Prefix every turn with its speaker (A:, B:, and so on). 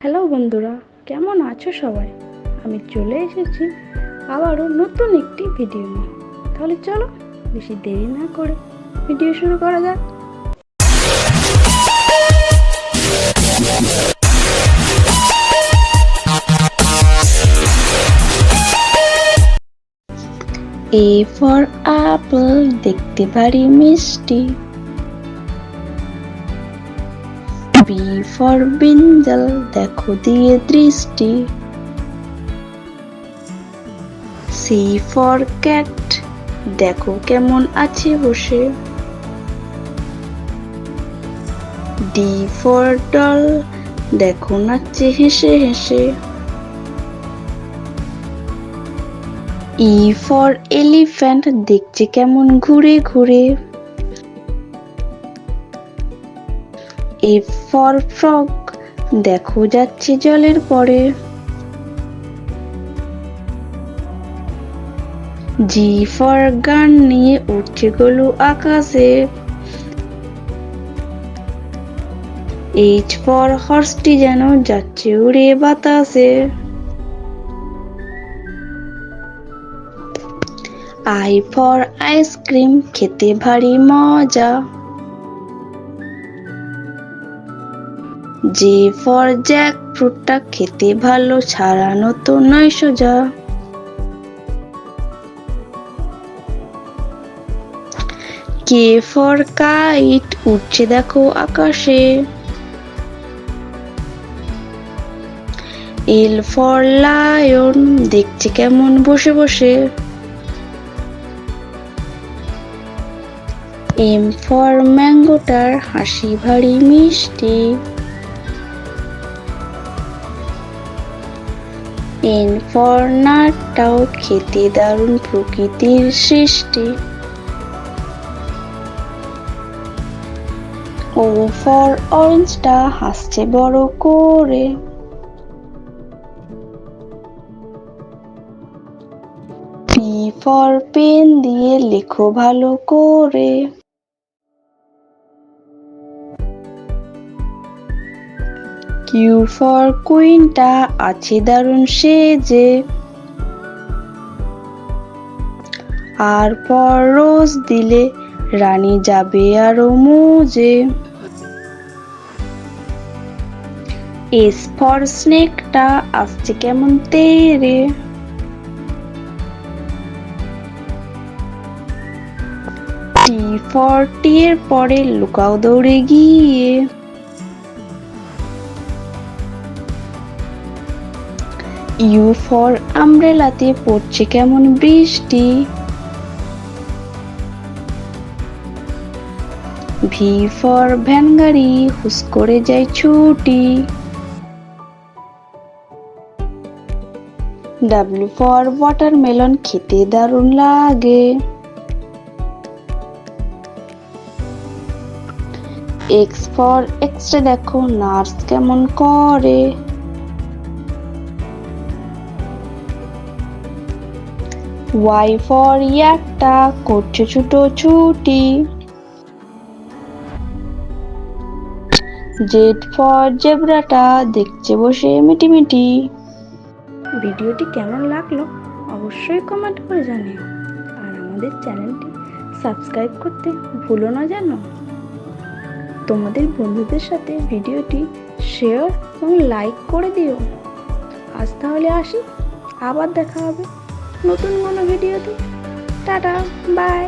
A: Hello বন্ধুরা, কেমন আছো সবাই? আমি চলে এসেছি আবারও নতুন একটি ভিডিও নিয়ে। তাহলে চলো বেশি দেরি না করে ভিডিও শুরু করা যাক। A for apple, দেখতে ভারী মিষ্টি। B for বিঞ্জল, দেখো দিয়ে দৃষ্টি। C for cat, দেখো কেমন আছে বসে। D for doll, দেখো নাচছে হেসে হেসে। E for elephant, দেখছে কেমন ঘুরে ঘুরে। F for frog, দেখো যাচ্ছে জলের পরে। G for গান, নিয়ে উঠছে গলু আকাশে। H for হর্সটি যেন যাচ্ছে উড়ে বাতাসে। I for আইসক্রিম, খেতে ভারী মজা। J for জ্যাক ফ্রুটটা খেতে ভালো, ছাড়ানো তো নয় সোজা। K for কাইট, উড়ছে দেখো আকাশে। L for লায়ন, দেখছে কেমন বসে বসে। M for ম্যাঙ্গোটার হাসি ভারী মিষ্টি। N for নাটটাও খেতে দারুণ, প্রকৃতির সৃষ্টি। O for অরেঞ্জটা হাসছে বড় করে। P for পেন, দিয়ে লেখো ভালো করে। Q for কুইনটা আছে দারুণ সেজে। R for রোজ, দিলে রানী যাবে আরো মজে। S for স্নেকটা আসছে কেমন তেরে। T for টিয়ের পরে লুকাও দৌড়ে গিয়ে। U for আমব্রেলাতে পড়ছে কেমন বৃষ্টি। V for ভ্যান গাড়ি, হুস করে যায় ছুটি। W for ওয়াটারমেলন, খেতে দারুণ লাগে। X for এক্সরে, দেখো নার্স কেমন করে। Y for ইয়াকটা করছে ছোট ছুটি। Z for জেব্রাটা দেখছে বসে মিটিমিটি। ভিডিওটি কেমন লাগলো অবশ্যই কমেন্ট করে জানিও, আর আমাদের চ্যানেলটি সাবস্ক্রাইব করতে ভুলো না যেন। তোমাদের বন্ধুদের সাথে ভিডিওটি শেয়ার এবং লাইক করে দিও। আজ তাহলে আসি, আবার দেখা হবে নতুন কোনো ভিডিওতে। Tata, by.